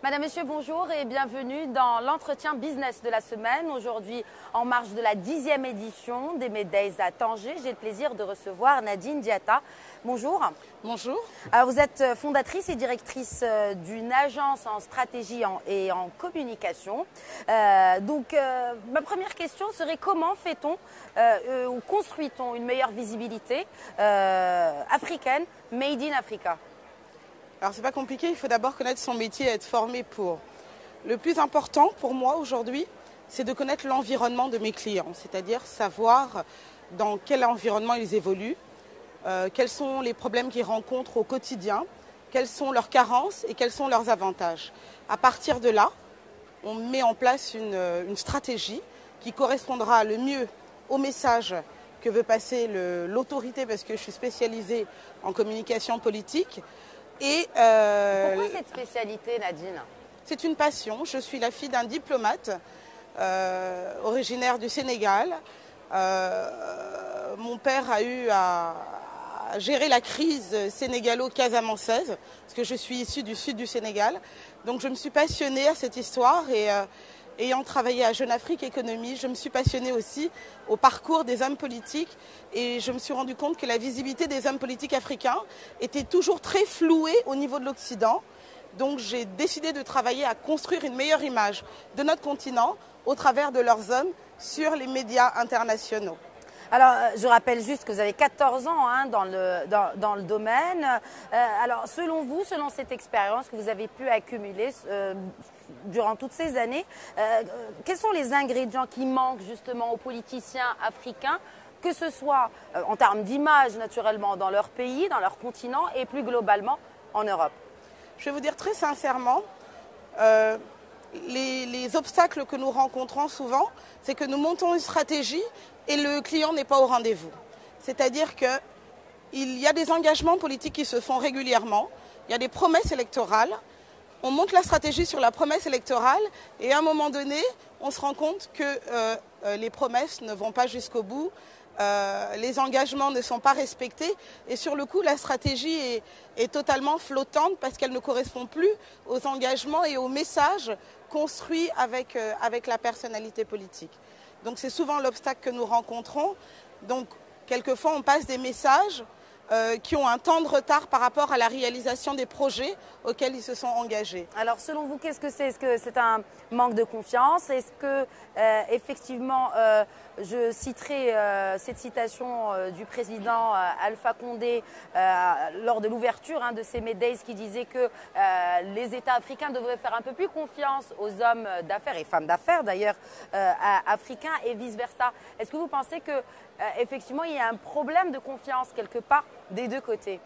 Madame, Monsieur, bonjour et bienvenue dans l'entretien business de la semaine. Aujourd'hui, en marge de la 10e édition des Medays à Tanger, j'ai le plaisir de recevoir Nadine Diatta. Bonjour. Bonjour. Alors, vous êtes fondatrice et directrice d'une agence en stratégie et en communication. Ma première question serait comment fait-on ou construit-on une meilleure visibilité africaine, made in Africa? Alors, c'est pas compliqué, il faut d'abord connaître son métier et être formé pour. Le plus important pour moi aujourd'hui, c'est de connaître l'environnement de mes clients, c'est-à-dire savoir dans quel environnement ils évoluent, quels sont les problèmes qu'ils rencontrent au quotidien, quelles sont leurs carences et quels sont leurs avantages. À partir de là, on met en place une stratégie qui correspondra le mieux au message que veut passer l'autorité, parce que je suis spécialisée en communication politique. Pourquoi cette spécialité, Nadine? C'est une passion. Je suis la fille d'un diplomate originaire du Sénégal. Mon père a eu à gérer la crise sénégalo-casamançaise, parce que je suis issue du sud du Sénégal. Donc je me suis passionnée à cette histoire et ayant travaillé à Jeune Afrique Économie, je me suis passionnée aussi au parcours des hommes politiques et je me suis rendu compte que la visibilité des hommes politiques africains était toujours très flouée au niveau de l'Occident. Donc j'ai décidé de travailler à construire une meilleure image de notre continent au travers de leurs hommes sur les médias internationaux. Alors, je rappelle juste que vous avez 14 ans dans le domaine. Alors, selon vous, selon cette expérience que vous avez pu accumuler durant toutes ces années, quels sont les ingrédients qui manquent justement aux politiciens africains, que ce soit en termes d'image naturellement dans leur pays, dans leur continent et plus globalement en Europe? Je vais vous dire très sincèrement, les obstacles que nous rencontrons souvent, c'est que nous montons une stratégie et le client n'est pas au rendez-vous. C'est-à-dire qu'il y a des engagements politiques qui se font régulièrement, il y a des promesses électorales, on monte la stratégie sur la promesse électorale et à un moment donné, on se rend compte que les promesses ne vont pas jusqu'au bout, les engagements ne sont pas respectés et sur le coup, la stratégie est totalement flottante parce qu'elle ne correspond plus aux engagements et aux messages construits avec la personnalité politique. Donc c'est souvent l'obstacle que nous rencontrons. Donc quelquefois on passe des messages qui ont un temps de retard par rapport à la réalisation des projets auxquels ils se sont engagés. Alors selon vous, qu'est-ce que c'est? Est-ce que c'est un manque de confiance? Est-ce que effectivement, je citerai cette citation du président Alpha Condé lors de l'ouverture de ces Medays qui disait que les États africains devraient faire un peu plus confiance aux hommes d'affaires et femmes d'affaires d'ailleurs africains et vice-versa. Est-ce que vous pensez que effectivement il y a un problème de confiance quelque part des deux côtés?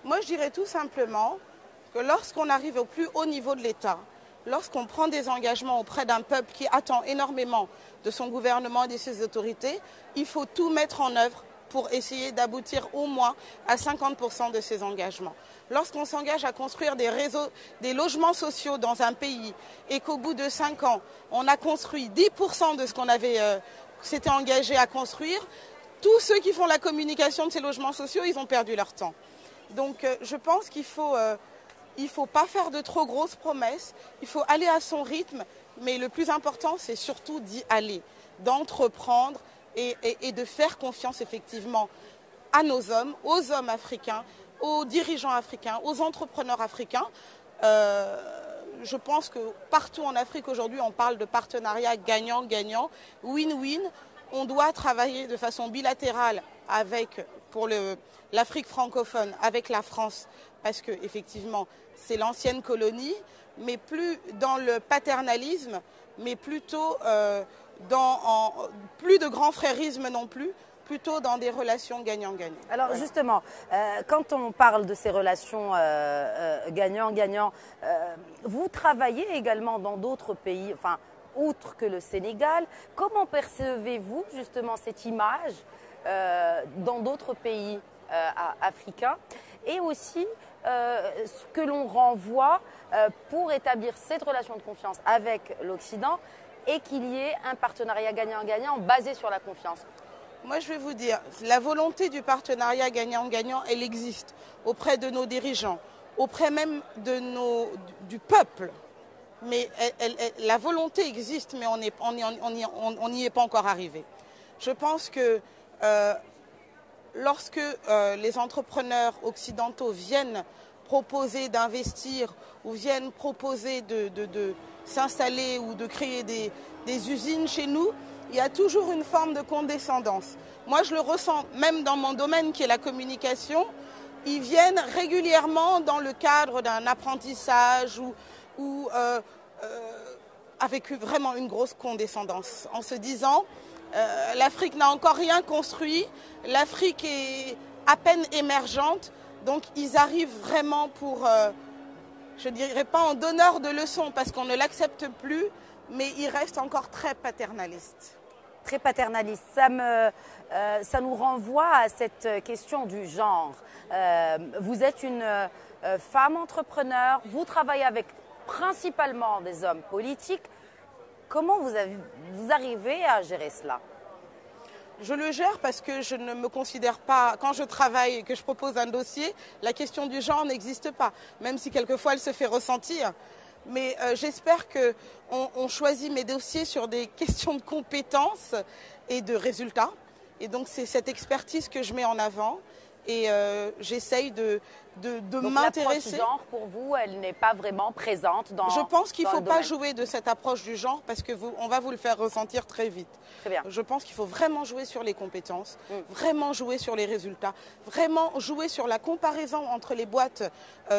Moi je dirais tout simplement que lorsqu'on arrive au plus haut niveau de l'État, lorsqu'on prend des engagements auprès d'un peuple qui attend énormément de son gouvernement et de ses autorités, il faut tout mettre en œuvre pour essayer d'aboutir au moins à 50% de ces engagements. Lorsqu'on s'engage à construire des réseaux, des logements sociaux dans un pays et qu'au bout de 5 ans, on a construit 10% de ce qu'on s'était engagé à construire, tous ceux qui font la communication de ces logements sociaux, ils ont perdu leur temps. Donc je pense qu'il faut pas faire de trop grosses promesses, il faut aller à son rythme, mais le plus important, c'est surtout d'y aller, d'entreprendre et de faire confiance effectivement à nos hommes, aux hommes africains, aux dirigeants africains, aux entrepreneurs africains. Je pense que partout en Afrique aujourd'hui, on parle de partenariat gagnant-gagnant, win-win. On doit travailler de façon bilatérale pour l'Afrique francophone avec la France, parce que effectivement c'est l'ancienne colonie, mais plus dans le paternalisme, mais plutôt plus de grand frérisme non plus, plutôt dans des relations gagnant-gagnant. Alors justement, quand on parle de ces relations gagnant-gagnant, vous travaillez également dans d'autres pays, enfin, outre que le Sénégal. Comment percevez-vous justement cette image dans d'autres pays africains et aussi ce que l'on renvoie pour établir cette relation de confiance avec l'Occident et qu'il y ait un partenariat gagnant-gagnant basé sur la confiance? Moi, je vais vous dire, la volonté du partenariat gagnant-gagnant, elle existe auprès de nos dirigeants, auprès même du peuple. Mais la volonté existe, mais on n'y est pas encore arrivé. Je pense que lorsque les entrepreneurs occidentaux viennent proposer d'investir ou viennent proposer de s'installer ou de créer des usines chez nous, il y a toujours une forme de condescendance. Moi, je le ressens même dans mon domaine qui est la communication. Ils viennent régulièrement dans le cadre d'un apprentissage ou avec vraiment une grosse condescendance, en se disant l'Afrique n'a encore rien construit, l'Afrique est à peine émergente, donc ils arrivent vraiment pour, je ne dirais pas en donneur de leçons parce qu'on ne l'accepte plus, mais ils restent encore très paternalistes. Très paternaliste. Ça nous renvoie à cette question du genre. Vous êtes une femme entrepreneur, vous travaillez avec principalement des hommes politiques. Comment vous arrivez à gérer cela? Je le gère parce que je ne me considère pas, quand je travaille et que je propose un dossier, la question du genre n'existe pas, même si quelquefois elle se fait ressentir. Mais j'espère qu'on choisit mes dossiers sur des questions de compétences et de résultats. Et donc c'est cette expertise que je mets en avant. Et j'essaye de m'intéresser. L'approche genre, pour vous, elle n'est pas vraiment présente dans. Je pense qu'il ne faut pas jouer de cette approche du genre parce qu'on va vous le faire ressentir très vite. Très bien. Je pense qu'il faut vraiment jouer sur les compétences, vraiment jouer sur les résultats, vraiment jouer sur la comparaison entre les boîtes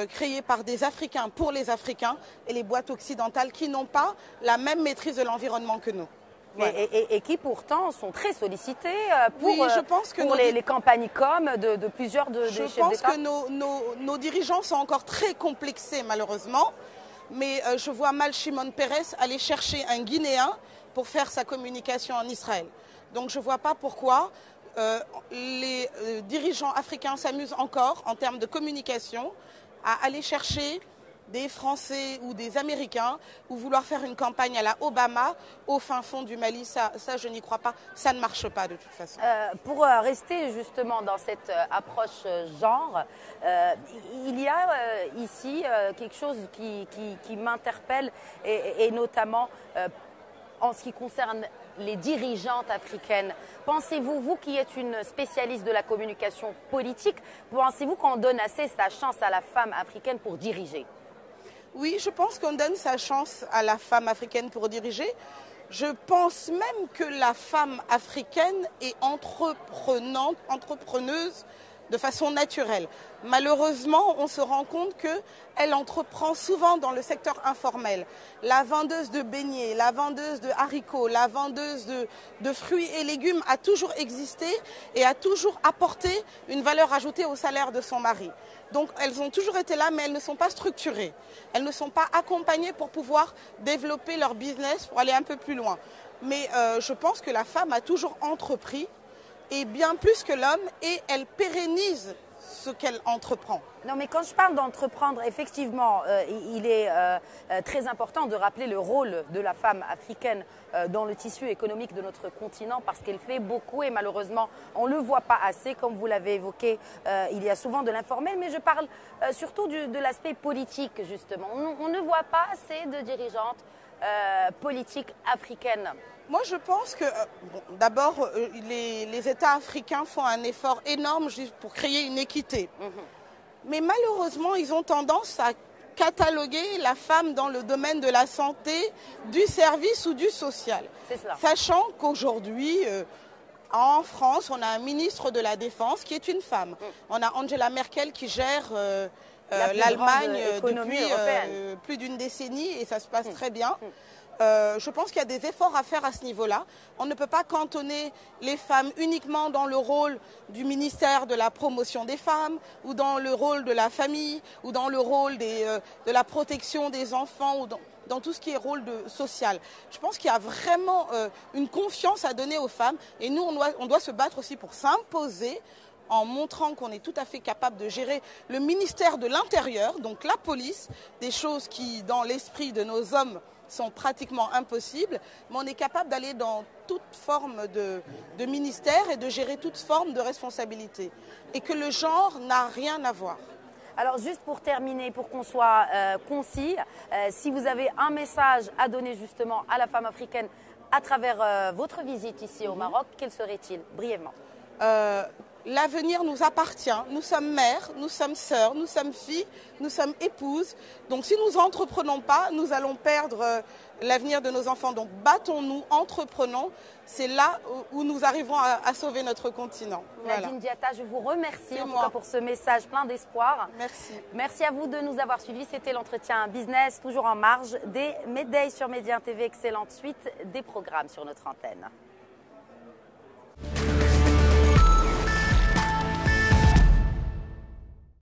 créées par des Africains pour les Africains et les boîtes occidentales qui n'ont pas la même maîtrise de l'environnement que nous. Voilà. Et qui pourtant sont très sollicités pour, oui, je pense que pour les campagnes com de plusieurs des chefs d'État. Je pense que nos dirigeants sont encore très complexés malheureusement, mais je vois mal Shimon Peres aller chercher un Guinéen pour faire sa communication en Israël. Donc je ne vois pas pourquoi les dirigeants africains s'amusent encore en termes de communication à aller chercher des Français ou des Américains ou vouloir faire une campagne à la Obama au fin fond du Mali, ça je n'y crois pas, ça ne marche pas de toute façon. Pour rester justement dans cette approche genre, il y a ici quelque chose qui m'interpelle et notamment en ce qui concerne les dirigeantes africaines. Pensez-vous, vous qui êtes une spécialiste de la communication politique, pensez-vous qu'on donne assez sa chance à la femme africaine pour diriger ? Oui, je pense qu'on donne sa chance à la femme africaine pour diriger. Je pense même que la femme africaine est entrepreneuse de façon naturelle. Malheureusement, on se rend compte qu'elle entreprend souvent dans le secteur informel. La vendeuse de beignets, la vendeuse de haricots, la vendeuse de fruits et légumes a toujours existé et a toujours apporté une valeur ajoutée au salaire de son mari. Donc elles ont toujours été là, mais elles ne sont pas structurées. Elles ne sont pas accompagnées pour pouvoir développer leur business, pour aller un peu plus loin. Mais je pense que la femme a toujours entrepris, et bien plus que l'homme, et elle pérennise ce qu'elle entreprend. Non, mais quand je parle d'entreprendre, effectivement, il est très important de rappeler le rôle de la femme africaine dans le tissu économique de notre continent parce qu'elle fait beaucoup et malheureusement, on ne le voit pas assez. Comme vous l'avez évoqué, il y a souvent de l'informel, mais je parle surtout de l'aspect politique, justement. On ne voit pas assez de dirigeantes politiques africaines. Moi, je pense que, d'abord, les États africains font un effort énorme juste pour créer une équité. Mais malheureusement, ils ont tendance à cataloguer la femme dans le domaine de la santé, du service ou du social. C'est cela. Sachant qu'aujourd'hui, en France, on a un ministre de la Défense qui est une femme. On a Angela Merkel qui gère l'Allemagne depuis plus d'une décennie et ça se passe très bien. Je pense qu'il y a des efforts à faire à ce niveau-là. On ne peut pas cantonner les femmes uniquement dans le rôle du ministère de la promotion des femmes ou dans le rôle de la famille ou dans le rôle de la protection des enfants ou dans tout ce qui est rôle social. Je pense qu'il y a vraiment une confiance à donner aux femmes et nous, on doit se battre aussi pour s'imposer en montrant qu'on est tout à fait capable de gérer le ministère de l'Intérieur, donc la police, des choses qui, dans l'esprit de nos hommes, sont pratiquement impossibles, mais on est capable d'aller dans toute forme de ministère et de gérer toute forme de responsabilité. Et que le genre n'a rien à voir. Alors juste pour terminer, pour qu'on soit concis, si vous avez un message à donner justement à la femme africaine à travers votre visite ici au Maroc, quel serait-il? Brièvement. L'avenir nous appartient. Nous sommes mères, nous sommes sœurs, nous sommes filles, nous sommes épouses. Donc si nous n'entreprenons pas, nous allons perdre l'avenir de nos enfants. Donc battons-nous, entreprenons. C'est là où nous arriverons à sauver notre continent. Nadine Voilà. Diatta, je vous remercie en tout cas pour ce message plein d'espoir. Merci. Merci à vous de nous avoir suivis. C'était l'entretien business, toujours en marge des Médailles sur Média TV. Excellente suite des programmes sur notre antenne.